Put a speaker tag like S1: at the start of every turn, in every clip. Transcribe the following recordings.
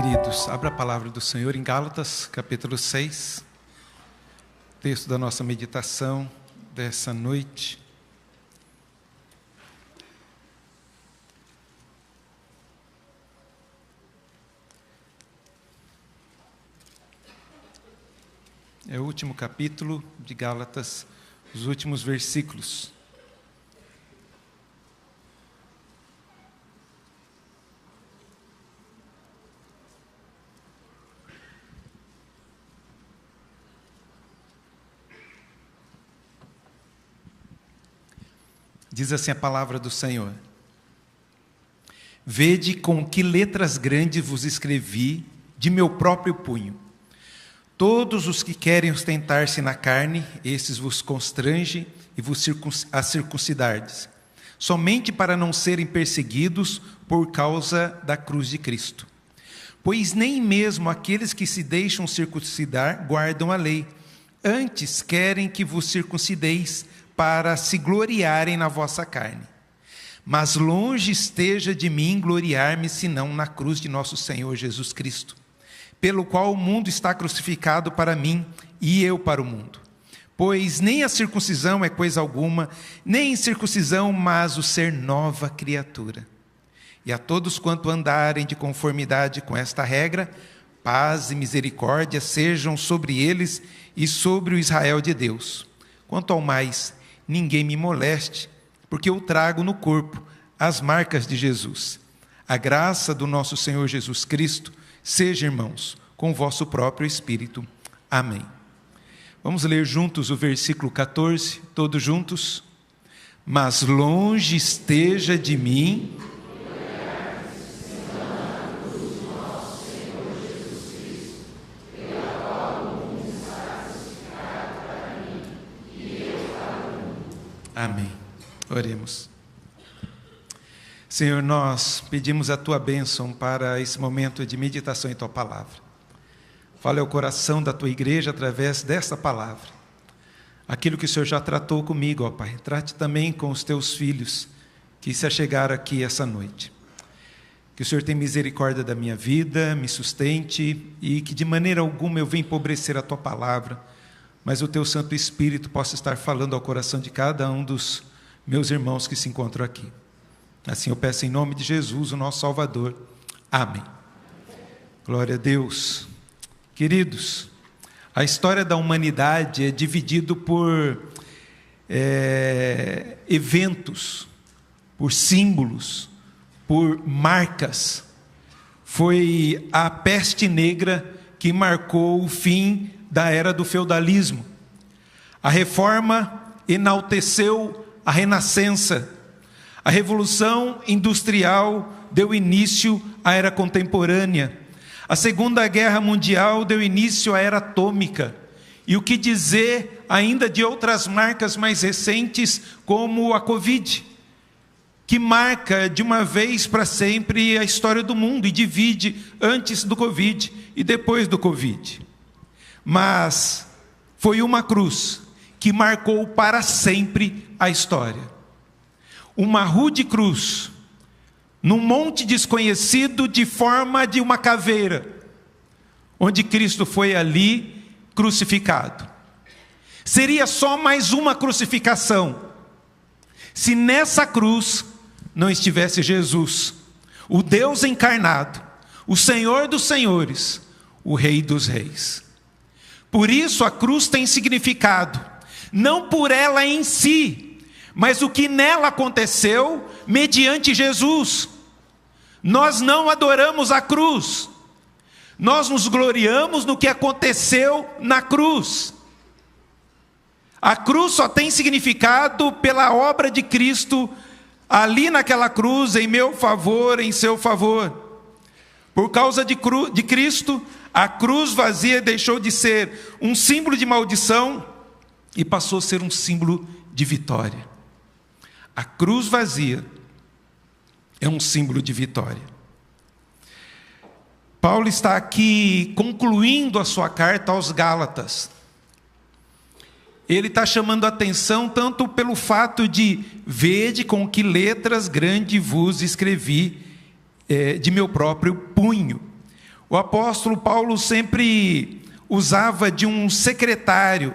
S1: Queridos, abra a palavra do Senhor em Gálatas, capítulo 6, texto da nossa meditação dessa noite. É o último capítulo de Gálatas, os últimos versículos. Diz assim a palavra do Senhor: Vede com que letras grandes vos escrevi de meu próprio punho. Todos os que querem ostentar-se na carne, esses vos constrange e vos circuncidardes, somente para não serem perseguidos por causa da cruz de Cristo. Pois nem mesmo aqueles que se deixam circuncidar guardam a lei, antes querem que vos circuncideis, para se gloriarem na vossa carne. Mas longe esteja de mim gloriar-me, senão na cruz de nosso Senhor Jesus Cristo, pelo qual o mundo está crucificado para mim, e eu para o mundo. Pois nem a circuncisão é coisa alguma, nem incircuncisão, mas o ser nova criatura. E a todos quanto andarem de conformidade com esta regra, paz e misericórdia sejam sobre eles e sobre o Israel de Deus. Quanto ao mais, ninguém me moleste, porque eu trago no corpo as marcas de Jesus. A graça do nosso Senhor Jesus Cristo seja, irmãos, com o vosso próprio Espírito. Amém. Vamos ler juntos o versículo 14, todos juntos. Mas longe esteja de mim Amém. Oremos. Senhor, nós pedimos a Tua bênção para esse momento de meditação em Tua palavra. Fale ao coração da Tua igreja através dessa palavra. Aquilo que o Senhor já tratou comigo, ó Pai, trate também com os Teus filhos que se achegaram aqui essa noite. Que o Senhor tenha misericórdia da minha vida, me sustente e que de maneira alguma eu venha empobrecer a Tua palavra, mas o Teu Santo Espírito possa estar falando ao coração de cada um dos meus irmãos que se encontram aqui. Assim eu peço em nome de Jesus, o nosso Salvador. Amém. Glória a Deus. Queridos, a história da humanidade é dividida por eventos, por símbolos, por marcas. Foi a peste negra que marcou o fim da era do feudalismo. A reforma enalteceu a renascença. A revolução industrial deu início à era contemporânea. A Segunda Guerra Mundial deu início à era atômica. E o que dizer ainda de outras marcas mais recentes, como a Covid, que marca de uma vez para sempre a história do mundo e divide antes do Covid e depois do Covid. Mas foi uma cruz que marcou para sempre a história. Uma rude cruz, num monte desconhecido de forma de uma caveira, onde Cristo foi ali crucificado. Seria só mais uma crucificação, se nessa cruz não estivesse Jesus, o Deus encarnado, o Senhor dos senhores, o Rei dos reis. Por isso a cruz tem significado, não por ela em si, mas o que nela aconteceu mediante Jesus. Nós não adoramos a cruz, nós nos gloriamos no que aconteceu na cruz. A cruz só tem significado pela obra de Cristo ali naquela cruz, em meu favor, em seu favor. Por causa de Cristo, a cruz vazia deixou de ser um símbolo de maldição e passou a ser um símbolo de vitória. A cruz vazia é um símbolo de vitória. Paulo está aqui concluindo a sua carta aos Gálatas. Ele está chamando a atenção tanto pelo fato de vede com que letras grandes vos escrevi de meu próprio punho. O apóstolo Paulo sempre usava de um secretário,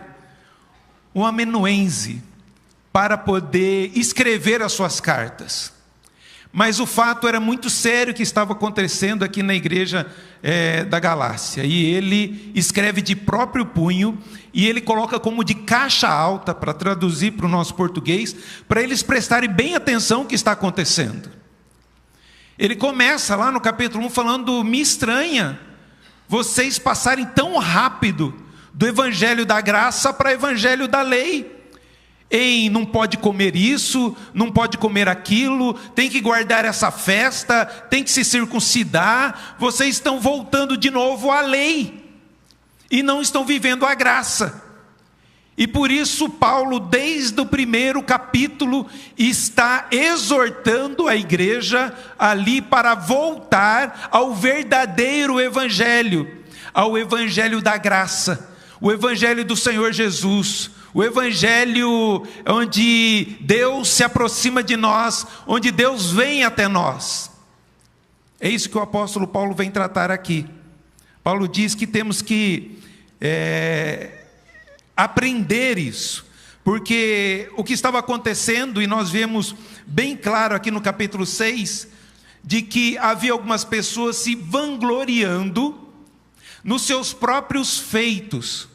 S1: um amanuense, para poder escrever as suas cartas. Mas o fato era muito sério que estava acontecendo aqui na igreja da Galácia. E ele escreve de próprio punho, e ele coloca como de caixa alta, para traduzir para o nosso português, para eles prestarem bem atenção no que está acontecendo. Ele começa lá no capítulo 1 falando: me estranha vocês passarem tão rápido do evangelho da graça para o evangelho da lei. Não pode comer isso, não pode comer aquilo, tem que guardar essa festa, tem que se circuncidar. Vocês estão voltando de novo à lei e não estão vivendo a graça. E por isso Paulo, desde o primeiro capítulo, está exortando a igreja ali para voltar ao verdadeiro evangelho, ao evangelho da graça, o evangelho do Senhor Jesus, o evangelho onde Deus se aproxima de nós, onde Deus vem até nós. É isso que o apóstolo Paulo vem tratar aqui. Paulo diz que temos que aprender isso, porque o que estava acontecendo, e nós vemos bem claro aqui no capítulo 6, de que havia algumas pessoas se vangloriando nos seus próprios feitos.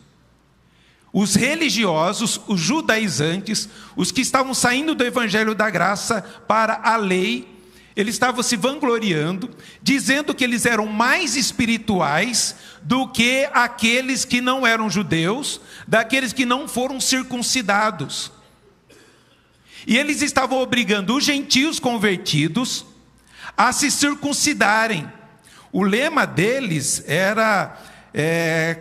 S1: Os religiosos, os judaizantes, os que estavam saindo do evangelho da graça para a lei, eles estavam se vangloriando, dizendo que eles eram mais espirituais do que aqueles que não eram judeus, daqueles que não foram circuncidados. E eles estavam obrigando os gentios convertidos a se circuncidarem. O lema deles era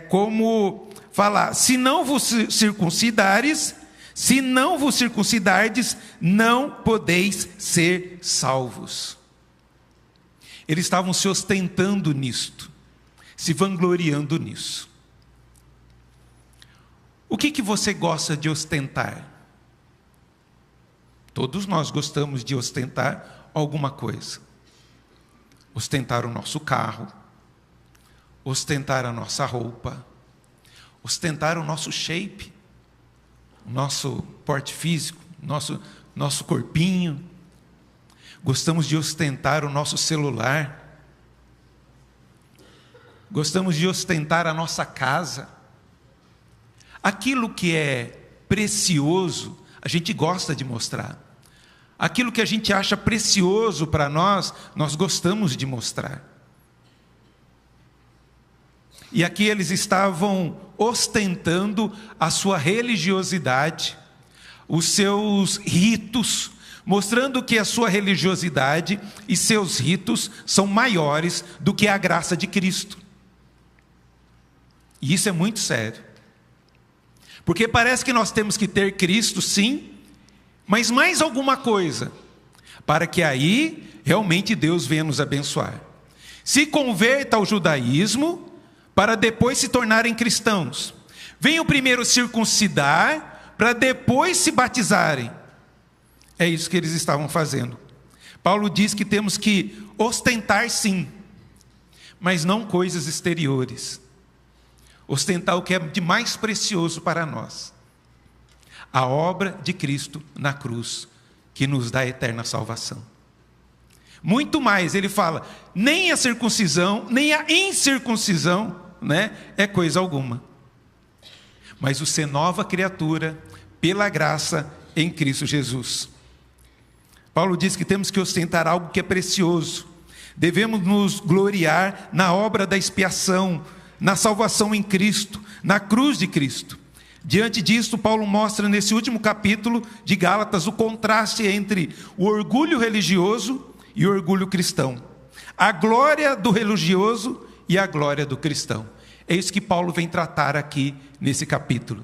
S1: como falar: se não vos circuncidares, se não vos circuncidardes, não podeis ser salvos. Eles estavam se ostentando nisto, se vangloriando nisso. O que você gosta de ostentar? Todos nós gostamos de ostentar alguma coisa. Ostentar o nosso carro, ostentar a nossa roupa, ostentar o nosso shape, o nosso porte físico, nosso corpinho. Gostamos de ostentar o nosso celular. Gostamos de ostentar a nossa casa. Aquilo que é precioso, a gente gosta de mostrar. Aquilo que a gente acha precioso para nós, nós gostamos de mostrar. E aqui eles estavam ostentando a sua religiosidade, os seus ritos, mostrando que a sua religiosidade e seus ritos são maiores do que a graça de Cristo. E isso é muito sério. Porque parece que nós temos que ter Cristo, sim, mas mais alguma coisa, para que aí realmente Deus venha nos abençoar. Se converta ao judaísmo, para depois se tornarem cristãos. Venham primeiro circuncidar, para depois se batizarem. É isso que eles estavam fazendo. Paulo diz que temos que ostentar sim, mas não coisas exteriores. Ostentar o que é de mais precioso para nós. A obra de Cristo na cruz, que nos dá a eterna salvação. Muito mais, ele fala, nem a circuncisão, nem a incircuncisão, é coisa alguma. Mas o ser nova criatura, pela graça em Cristo Jesus. Paulo diz que temos que ostentar algo que é precioso. Devemos nos gloriar na obra da expiação, na salvação em Cristo, na cruz de Cristo. Diante disto, Paulo mostra nesse último capítulo de Gálatas o contraste entre o orgulho religioso e o orgulho cristão. A glória do religioso e a glória do cristão. É isso que Paulo vem tratar aqui nesse capítulo.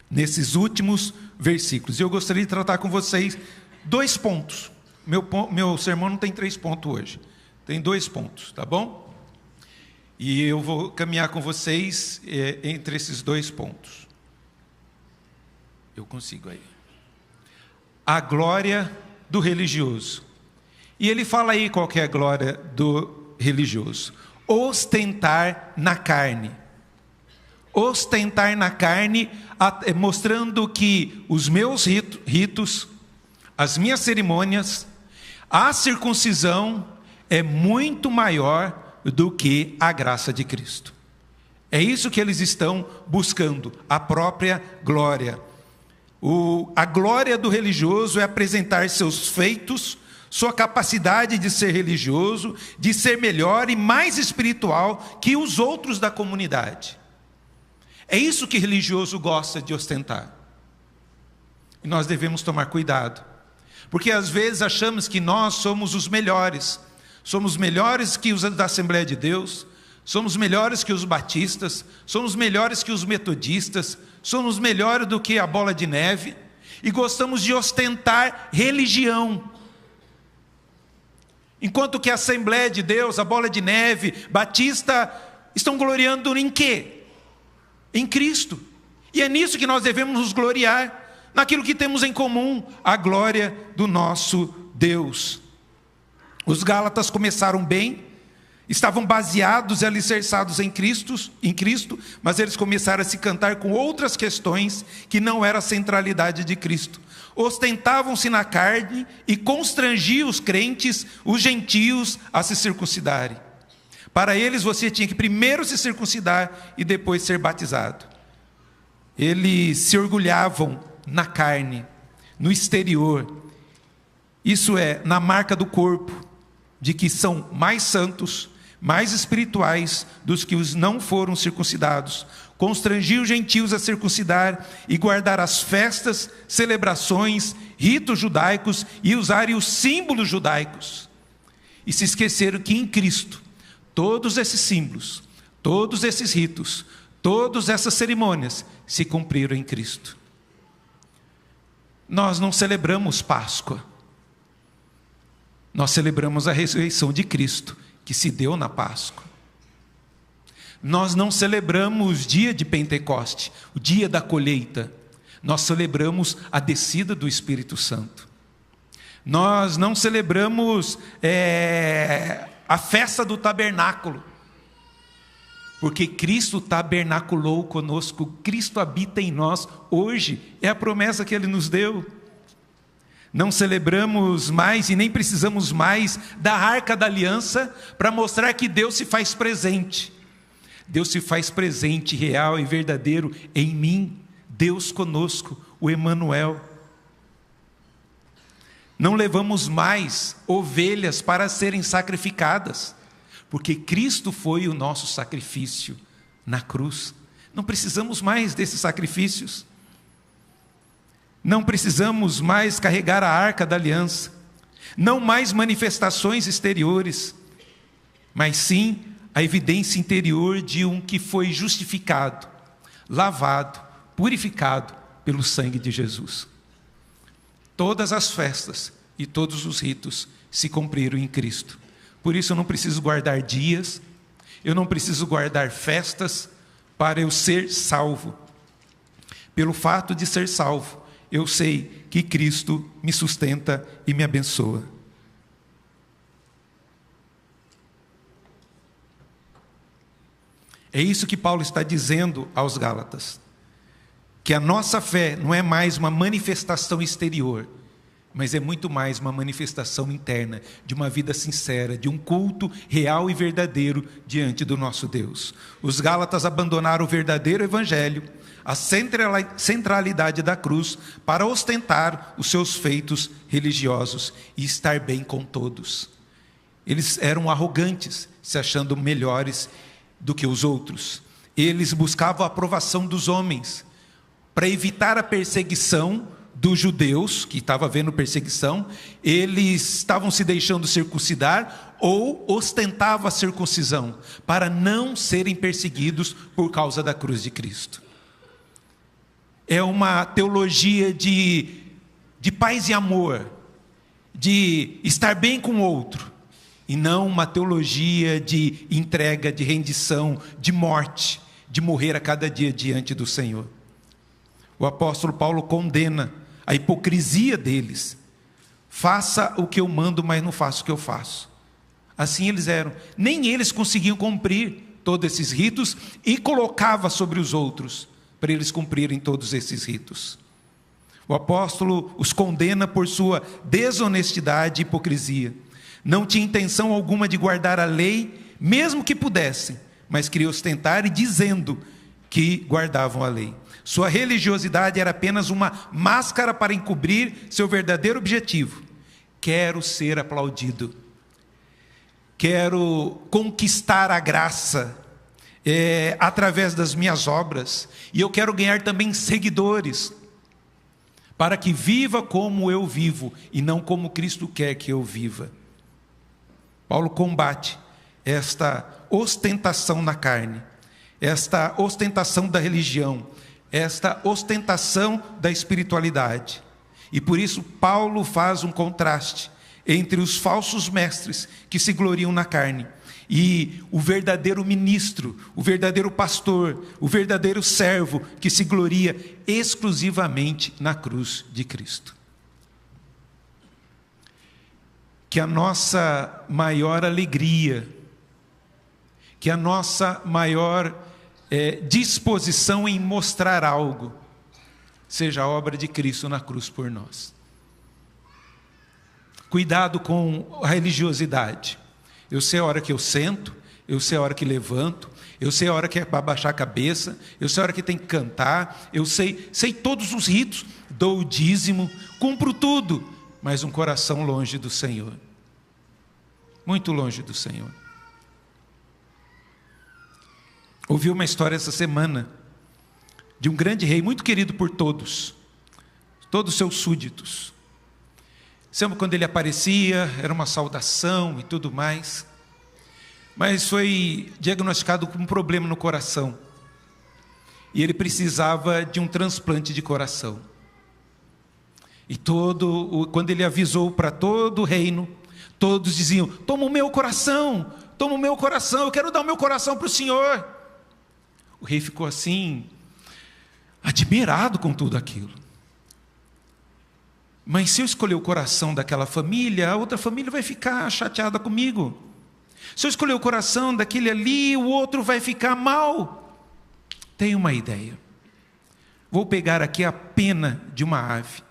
S1: Nesses últimos versículos. Eu gostaria de tratar com vocês 2 pontos. Meu sermão não tem 3 pontos hoje. Tem 2 pontos, tá bom? E eu vou caminhar com vocês entre esses 2 pontos. Eu consigo aí. A glória do religioso E ele fala aí qual que é a glória do religioso: ostentar na carne. Ostentar na carne, mostrando que os meus ritos, as minhas cerimônias, a circuncisão é muito maior do que a graça de Cristo. É isso que eles estão buscando, a própria glória. A glória do religioso é apresentar seus feitos, sua capacidade de ser religioso, de ser melhor e mais espiritual que os outros da comunidade. É isso que religioso gosta de ostentar. E nós devemos tomar cuidado, porque às vezes achamos que nós somos os melhores. Somos melhores que os da Assembleia de Deus, somos melhores que os batistas, somos melhores que os metodistas, somos melhores do que a bola de neve, e gostamos de ostentar religião. Enquanto que a Assembleia de Deus, a bola de neve, batista, estão gloriando em quê? Em Cristo. E é nisso que nós devemos nos gloriar, naquilo que temos em comum, a glória do nosso Deus. Os Gálatas começaram bem, estavam baseados e alicerçados em Cristo, mas eles começaram a se cantar com outras questões que não era a centralidade de Cristo. Ostentavam-se na carne e constrangiam os crentes, os gentios, a se circuncidarem. Para eles você tinha que primeiro se circuncidar e depois ser batizado. Eles se orgulhavam na carne, no exterior, isso é, na marca do corpo, de que são mais santos, mais espirituais dos que os não foram circuncidados. Constrangiam os gentios a circuncidar e guardar as festas, celebrações, ritos judaicos e usarem os símbolos judaicos. E se esqueceram que em Cristo, todos esses símbolos, todos esses ritos, todas essas cerimônias se cumpriram em Cristo. Nós não celebramos Páscoa. Nós celebramos a ressurreição de Cristo, que se deu na Páscoa. Nós não celebramos o dia de Pentecoste, o dia da colheita. Nós celebramos a descida do Espírito Santo. Nós não celebramos a festa do tabernáculo, porque Cristo tabernaculou conosco, Cristo habita em nós hoje, é a promessa que Ele nos deu. Não celebramos mais e nem precisamos mais da Arca da Aliança para mostrar que Deus se faz presente. Deus se faz presente, real e verdadeiro em mim, Deus conosco, o Emanuel. Não levamos mais ovelhas para serem sacrificadas, porque Cristo foi o nosso sacrifício na cruz. Não precisamos mais desses sacrifícios. Não precisamos mais carregar a Arca da Aliança. Não mais manifestações exteriores, mas sim a evidência interior de um que foi justificado, lavado, purificado pelo sangue de Jesus. Todas as festas e todos os ritos se cumpriram em Cristo. Por isso eu não preciso guardar dias, eu não preciso guardar festas para eu ser salvo. Pelo fato de ser salvo, eu sei que Cristo me sustenta e me abençoa. É isso que Paulo está dizendo aos Gálatas, que a nossa fé não é mais uma manifestação exterior, mas é muito mais uma manifestação interna, de uma vida sincera, de um culto real e verdadeiro diante do nosso Deus. Os Gálatas abandonaram o verdadeiro evangelho, a centralidade da cruz, para ostentar os seus feitos religiosos e estar bem com todos. Eles eram arrogantes, se achando melhores do que os outros. Eles buscavam a aprovação dos homens, para evitar a perseguição dos judeus, que estava havendo perseguição. Eles estavam se deixando circuncidar ou ostentavam a circuncisão, para não serem perseguidos por causa da cruz de Cristo. É uma teologia de paz e amor, de estar bem com o outro, e não uma teologia de entrega, de rendição, de morte, de morrer a cada dia diante do Senhor. O apóstolo Paulo condena a hipocrisia deles, Faça o que eu mando, mas não faça o que eu faço. Assim eles eram. Nem eles conseguiam cumprir todos esses ritos e colocava sobre os outros para eles cumprirem todos esses ritos. O apóstolo os condena por sua desonestidade e hipocrisia. Não tinha intenção alguma de guardar a lei, mesmo que pudessem, mas queria ostentar e dizendo que guardavam a lei. Sua religiosidade era apenas uma máscara para encobrir seu verdadeiro objetivo. Quero ser aplaudido. Quero conquistar a graça através das minhas obras. E eu quero ganhar também seguidores, para que viva como eu vivo e não como Cristo quer que eu viva. Paulo combate esta ostentação na carne, esta ostentação da religião, esta ostentação da espiritualidade. E por isso Paulo faz um contraste entre os falsos mestres que se gloriam na carne e o verdadeiro ministro, o verdadeiro pastor, o verdadeiro servo que se gloria exclusivamente na cruz de Cristo. Que a nossa maior alegria, que a nossa maior disposição em mostrar algo, seja a obra de Cristo na cruz por nós. Cuidado com a religiosidade. Eu sei a hora que eu sento, eu sei a hora que levanto, eu sei a hora que é para baixar a cabeça, eu sei a hora que tem que cantar, eu sei todos os ritos, dou o dízimo, cumpro tudo, mas um coração longe do Senhor. Muito longe do Senhor. Ouvi uma história essa semana de um grande rei, muito querido por todos os seus súditos. Sempre quando ele aparecia, era uma saudação e tudo mais. Mas foi diagnosticado com um problema no coração. E ele precisava de um transplante de coração. E quando ele avisou para todo o reino, todos diziam: toma o meu coração, eu quero dar o meu coração para o Senhor. O rei ficou assim, admirado com tudo aquilo. Mas se eu escolher o coração daquela família, a outra família vai ficar chateada comigo. Se eu escolher o coração daquele ali, o outro vai ficar mal. Tenho uma ideia. Vou pegar aqui a pena de uma ave,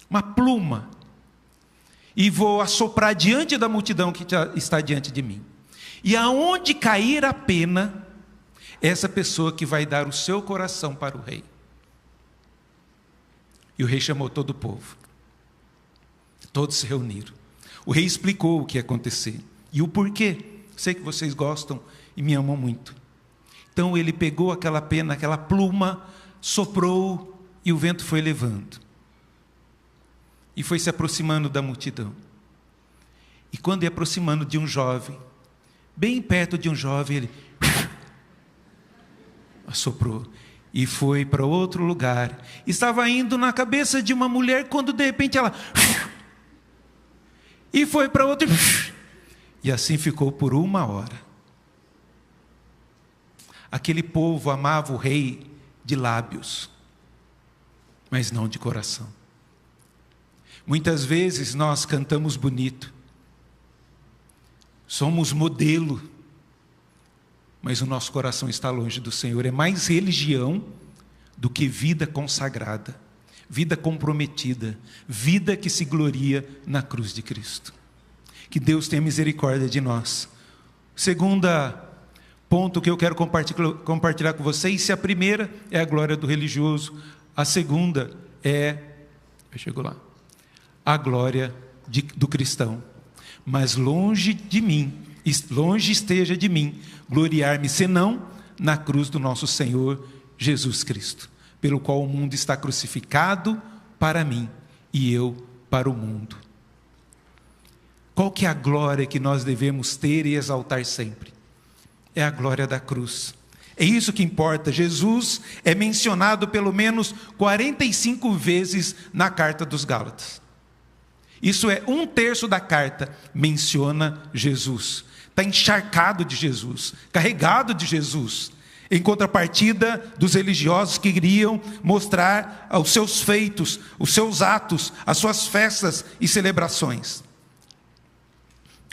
S1: uma pluma, e vou assoprar diante da multidão que está diante de mim. E aonde cair a pena, essa pessoa que vai dar o seu coração para o rei. E o rei chamou todo o povo. Todos se reuniram. O rei explicou o que ia acontecer e o porquê. Sei que vocês gostam e me amam muito. Então ele pegou aquela pena, aquela pluma, soprou e o vento foi levando. E foi se aproximando da multidão. E quando ia aproximando de um jovem, bem perto de um jovem, ele assoprou. E foi para outro lugar. Estava indo na cabeça de uma mulher, quando de repente ela... E foi para outro... E assim ficou por 1 hora. Aquele povo amava o rei de lábios, mas não de coração. Muitas vezes nós cantamos bonito. Somos modelo, mas o nosso coração está longe do Senhor. É mais religião do que vida consagrada, vida comprometida, vida que se gloria na cruz de Cristo. Que Deus tenha misericórdia de nós. Segunda ponto que eu quero compartilhar com vocês: se a primeira é a glória do religioso, a segunda é, chegou lá, a glória do cristão. Mas longe de mim, longe esteja de mim gloriar-me, senão na cruz do nosso Senhor Jesus Cristo, pelo qual o mundo está crucificado para mim e eu para o mundo. Qual que é a glória que nós devemos ter e exaltar sempre? É a glória da cruz. É isso que importa. Jesus é mencionado pelo menos 45 vezes na carta dos Gálatas. Isso é 1/3 da carta, menciona Jesus. Está encharcado de Jesus, carregado de Jesus. em contrapartida dos religiosos que queriam mostrar os seus feitos, os seus atos, as suas festas e celebrações.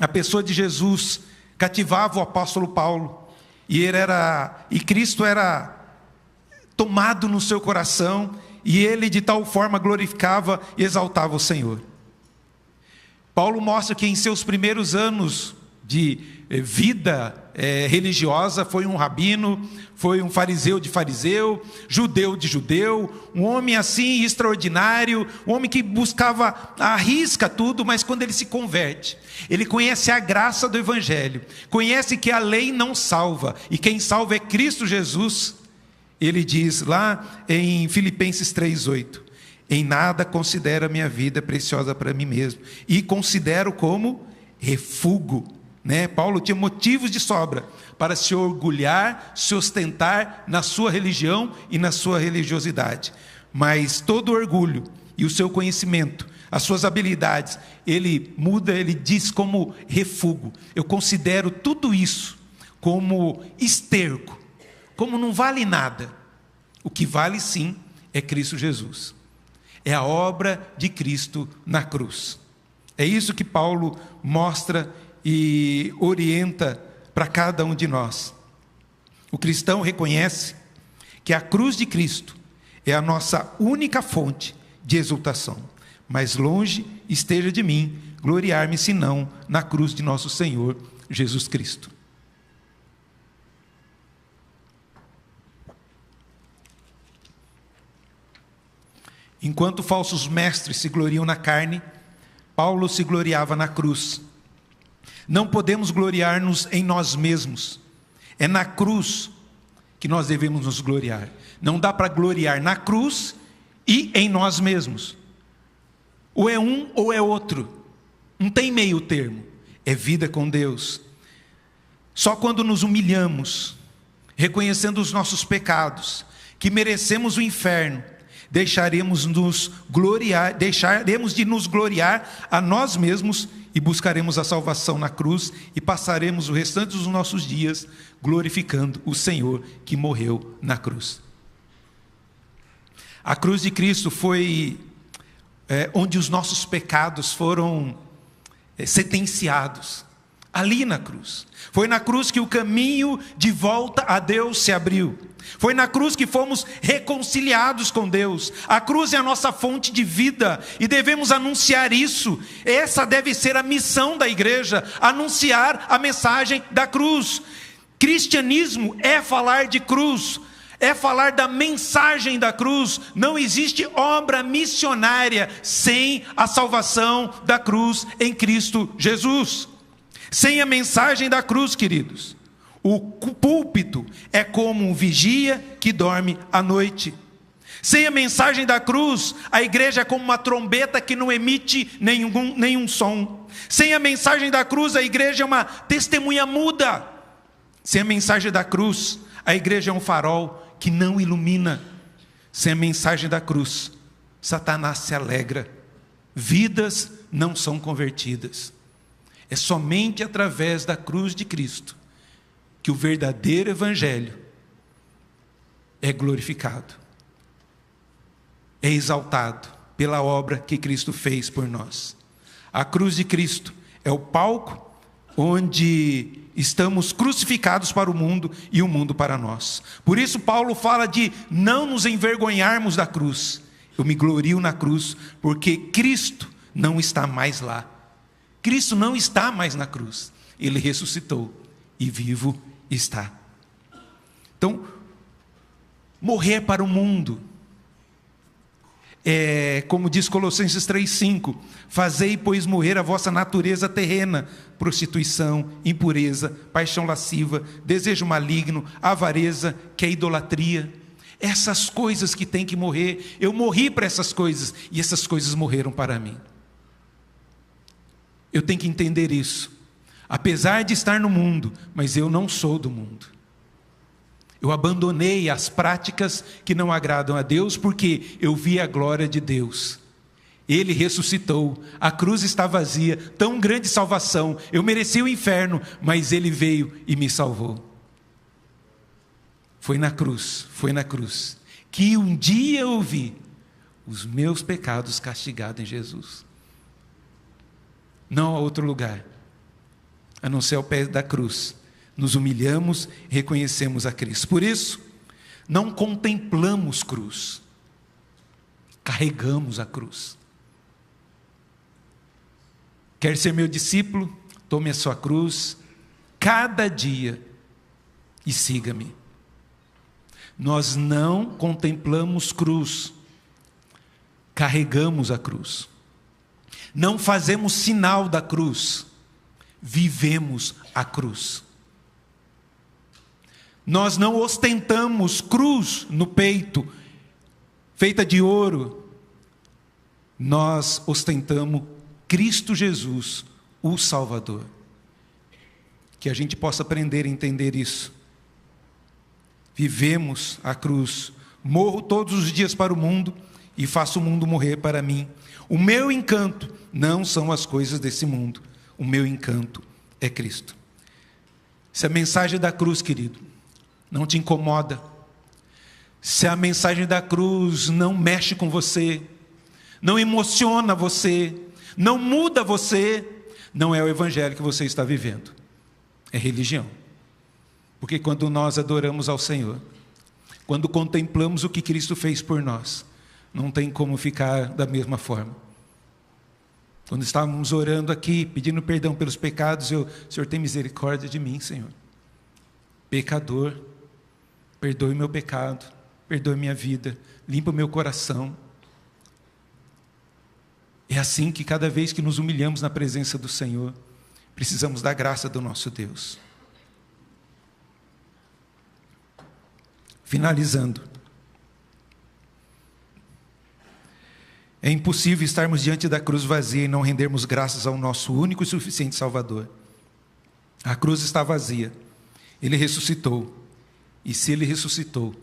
S1: A pessoa de Jesus cativava o apóstolo Paulo, e Cristo era tomado no seu coração, e ele de tal forma glorificava e exaltava o Senhor. Paulo mostra que em seus primeiros anos de vida religiosa, foi um rabino, foi um fariseu de fariseu, judeu de judeu, um homem assim extraordinário, um homem que buscava à risca tudo, mas quando ele se converte, ele conhece a graça do Evangelho, conhece que a lei não salva, e quem salva é Cristo Jesus. Ele diz lá em Filipenses 3:8, em nada considero a minha vida preciosa para mim mesmo, e considero como refúgio. Paulo tinha motivos de sobra para se orgulhar, se ostentar na sua religião e na sua religiosidade. Mas todo o orgulho e o seu conhecimento, as suas habilidades, ele muda, ele diz como refúgio. Eu considero tudo isso como esterco, como não vale nada. O que vale sim é Cristo Jesus. É a obra de Cristo na cruz. É isso que Paulo mostra e orienta para cada um de nós. O cristão reconhece que a cruz de Cristo é a nossa única fonte de exultação. Mas longe esteja de mim gloriar-me senão na cruz de nosso Senhor Jesus Cristo. Enquanto falsos mestres se gloriam na carne, Paulo se gloriava na cruz. Não podemos gloriar-nos em nós mesmos. É na cruz que nós devemos nos gloriar. Não dá para gloriar na cruz e em nós mesmos. Ou é um ou é outro. Não tem meio termo. É vida com Deus. Só quando nos humilhamos, reconhecendo os nossos pecados, que merecemos o inferno, deixaremos de nos gloriar a nós mesmos e buscaremos a salvação na cruz e passaremos o restante dos nossos dias glorificando o Senhor que morreu na cruz. A cruz de Cristo foi onde os nossos pecados foram sentenciados. Ali na cruz. Foi na cruz que o caminho de volta a Deus se abriu. Foi na cruz que fomos reconciliados com Deus. A cruz é a nossa fonte de vida e devemos anunciar isso. Essa deve ser a missão da igreja, anunciar a mensagem da cruz. Cristianismo é falar de cruz, é falar da mensagem da cruz. Não existe obra missionária sem a salvação da cruz em Cristo Jesus. Sem a mensagem da cruz, queridos, o púlpito é como um vigia que dorme à noite. Sem a mensagem da cruz, a igreja é como uma trombeta que não emite nenhum som. Sem a mensagem da cruz, a igreja é uma testemunha muda. Sem a mensagem da cruz, a igreja é um farol que não ilumina. Sem a mensagem da cruz, Satanás se alegra. Vidas não são convertidas. É somente através da cruz de Cristo que o verdadeiro evangelho é glorificado, é exaltado pela obra que Cristo fez por nós. A cruz de Cristo é o palco onde estamos crucificados para o mundo e o mundo para nós. Por isso Paulo fala de não nos envergonharmos da cruz. Eu me glorio na cruz porque Cristo não está mais lá. Cristo não está mais na cruz. Ele ressuscitou e vivo está. Então, morrer para o mundo é, como diz Colossenses 3:5, fazei, pois, morrer a vossa natureza terrena, prostituição, impureza, paixão lasciva, desejo maligno, avareza, que é idolatria. Essas coisas que tem que morrer, eu morri para essas coisas, e essas coisas morreram para mim. Eu tenho que entender isso. Apesar de estar no mundo, mas eu não sou do mundo. Eu abandonei as práticas que não agradam a Deus, porque eu vi a glória de Deus. Ele ressuscitou, a cruz está vazia, tão grande salvação, eu mereci o inferno, mas Ele veio e me salvou. Foi na cruz, que um dia eu vi os meus pecados castigados em Jesus. Não há outro lugar, a não ser ao pé da cruz. Nos humilhamos e reconhecemos a Cristo. Por isso, não contemplamos cruz, carregamos a cruz. Quer ser meu discípulo? Tome a sua cruz cada dia e siga-me. Nós não contemplamos cruz, carregamos a cruz. Não fazemos sinal da cruz, vivemos a cruz. Nós não ostentamos cruz no peito, feita de ouro. Nós ostentamos Cristo Jesus, o Salvador. Que a gente possa aprender a entender isso. Vivemos a cruz. Morro todos os dias para o mundo e faço o mundo morrer para mim. O meu encanto não são as coisas desse mundo. O meu encanto é Cristo. Se a mensagem da cruz, querido, não te incomoda, se a mensagem da cruz não mexe com você, não emociona você, não muda você, não é o evangelho que você está vivendo. É religião. Porque quando nós adoramos ao Senhor, quando contemplamos o que Cristo fez por nós, não tem como ficar da mesma forma. Quando estávamos orando aqui, pedindo perdão pelos pecados, Senhor, tem misericórdia de mim, Senhor. Pecador, perdoe meu pecado, perdoe minha vida, limpa o meu coração. É assim que cada vez que nos humilhamos na presença do Senhor, precisamos da graça do nosso Deus. Finalizando. É impossível estarmos diante da cruz vazia e não rendermos graças ao nosso único e suficiente Salvador. A cruz está vazia. Ele ressuscitou. E se Ele ressuscitou,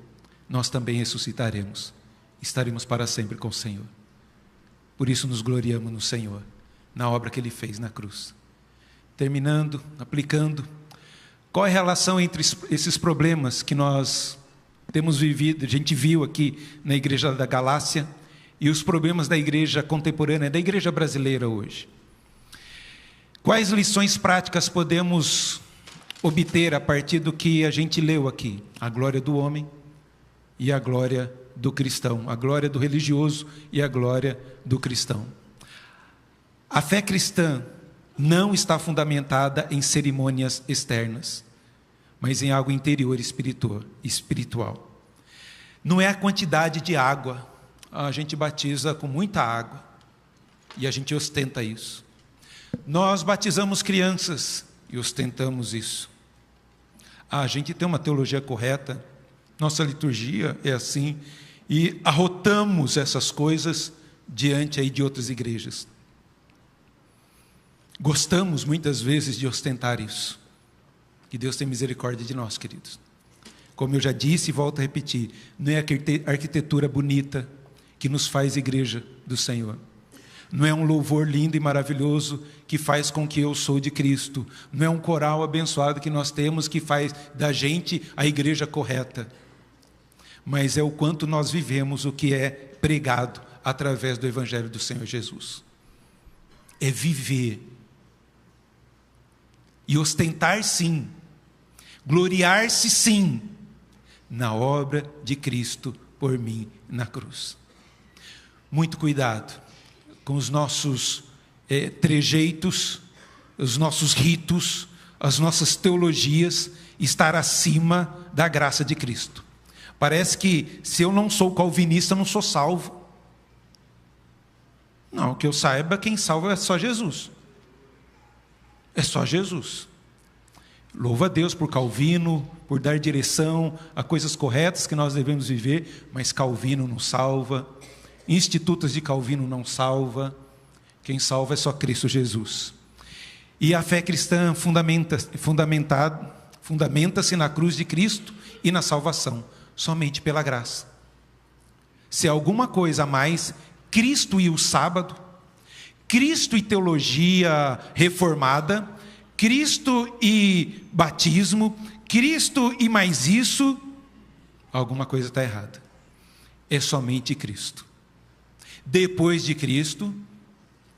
S1: nós também ressuscitaremos. Estaremos para sempre com o Senhor. Por isso nos gloriamos no Senhor, na obra que Ele fez na cruz. Terminando, aplicando, qual é a relação entre esses problemas que nós temos vivido, a gente viu aqui na igreja da Galácia, e os problemas da igreja contemporânea, da igreja brasileira hoje? Quais lições práticas podemos obter a partir do que a gente leu aqui? A glória do homem e a glória do cristão, a glória do religioso e a glória do cristão. A fé cristã não está fundamentada em cerimônias externas, mas em algo interior espiritual. Não é a quantidade de água. A gente batiza com muita água e a gente ostenta isso. Nós batizamos crianças e ostentamos isso. A gente tem uma teologia correta, nossa liturgia é assim, e arrotamos essas coisas diante aí de outras igrejas. Gostamos muitas vezes de ostentar isso. Que Deus tenha misericórdia de nós, queridos. Como eu já disse e volto a repetir, não é a arquitetura bonita que nos faz igreja do Senhor. Não é um louvor lindo e maravilhoso que faz com que eu sou de Cristo. Não é um coral abençoado que nós temos que faz da gente a igreja correta. Mas é o quanto nós vivemos o que é pregado através do Evangelho do Senhor Jesus. É viver. E ostentar sim. Gloriar-se sim na obra de Cristo por mim na cruz. Muito cuidado com os nossos trejeitos, os nossos ritos, as nossas teologias, estar acima da graça de Cristo. Parece que se eu não sou calvinista, eu não sou salvo. Não, que eu saiba, quem salva é só Jesus. É só Jesus. Louva a Deus por Calvino, por dar direção a coisas corretas que nós devemos viver, mas Calvino não salva, institutos de Calvino não salva, quem salva é só Cristo Jesus. E a fé cristã fundamenta-se na cruz de Cristo e na salvação, somente pela graça. Se há alguma coisa a mais, Cristo e o sábado, Cristo e teologia reformada, Cristo e batismo, Cristo e mais isso, alguma coisa está errada. É somente Cristo. Depois de Cristo,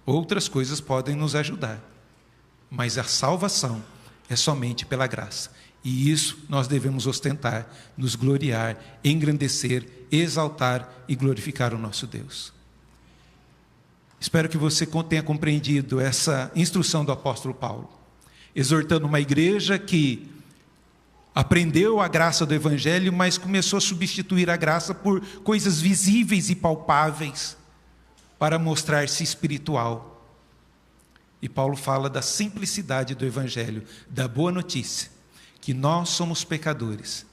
S1: outras coisas podem nos ajudar, mas a salvação é somente pela graça. E isso nós devemos ostentar, nos gloriar, engrandecer, exaltar e glorificar o nosso Deus. Espero que você tenha compreendido essa instrução do apóstolo Paulo, exortando uma igreja que aprendeu a graça do Evangelho, mas começou a substituir a graça por coisas visíveis e palpáveis para mostrar-se espiritual. E Paulo fala da simplicidade do Evangelho, da boa notícia, que nós somos pecadores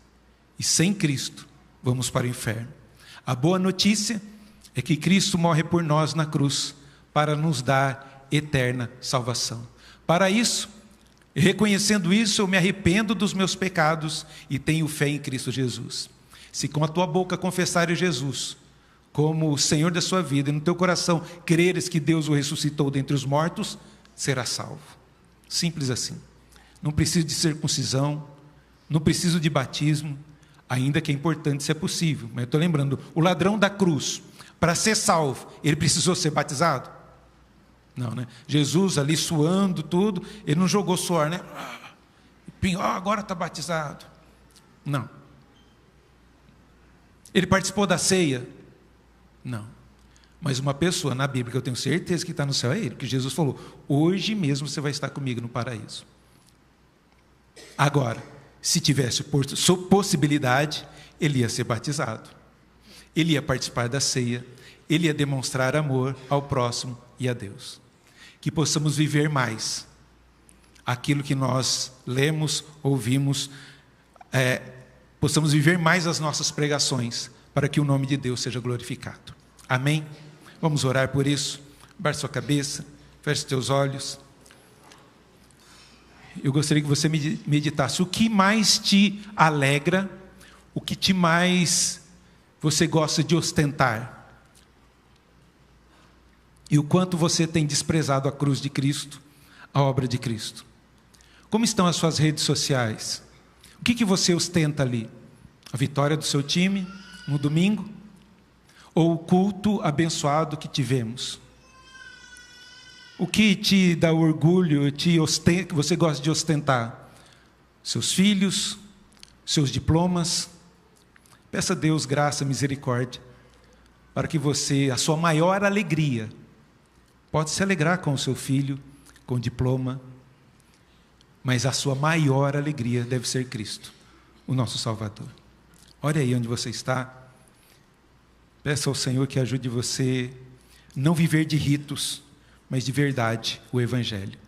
S1: e sem Cristo vamos para o inferno. A boa notícia é que Cristo morre por nós na cruz para nos dar eterna salvação. Para isso, reconhecendo isso, eu me arrependo dos meus pecados e tenho fé em Cristo Jesus. Se com a tua boca confessares Jesus como o Senhor da sua vida e no teu coração creres que Deus o ressuscitou dentre os mortos, serás salvo. Simples assim. Não preciso de circuncisão, não preciso de batismo, ainda que é importante se é possível. Mas eu estou lembrando, o ladrão da cruz, para ser salvo, ele precisou ser batizado? Não, né? Jesus ali suando tudo, ele não jogou suor, né? Agora está batizado. Não. Ele participou da ceia? Não. Mas uma pessoa na Bíblia, que eu tenho certeza que está no céu, é ele, que Jesus falou, hoje mesmo você vai estar comigo no paraíso. Agora, se tivesse possibilidade, ele ia ser batizado. Ele ia participar da ceia, ele ia demonstrar amor ao próximo e a Deus. Que possamos viver mais aquilo que nós lemos, ouvimos, possamos viver mais as nossas pregações, para que o nome de Deus seja glorificado. Amém? Vamos orar por isso. Baixe sua cabeça, feche teus olhos. Eu gostaria que você meditasse o que mais te alegra, o que mais você gosta de ostentar. E o quanto você tem desprezado a cruz de Cristo, a obra de Cristo. Como estão as suas redes sociais? O que você ostenta ali? A vitória do seu time no domingo? Ou o culto abençoado que tivemos? O que te dá orgulho, que você gosta de ostentar? Seus filhos, seus diplomas? Peça a Deus graça e misericórdia, para que a sua maior alegria, pode se alegrar com o seu filho, com o diploma, mas a sua maior alegria deve ser Cristo, o nosso Salvador. Olha aí onde você está. Peça ao Senhor que ajude você a não viver de ritos, mas de verdade o Evangelho.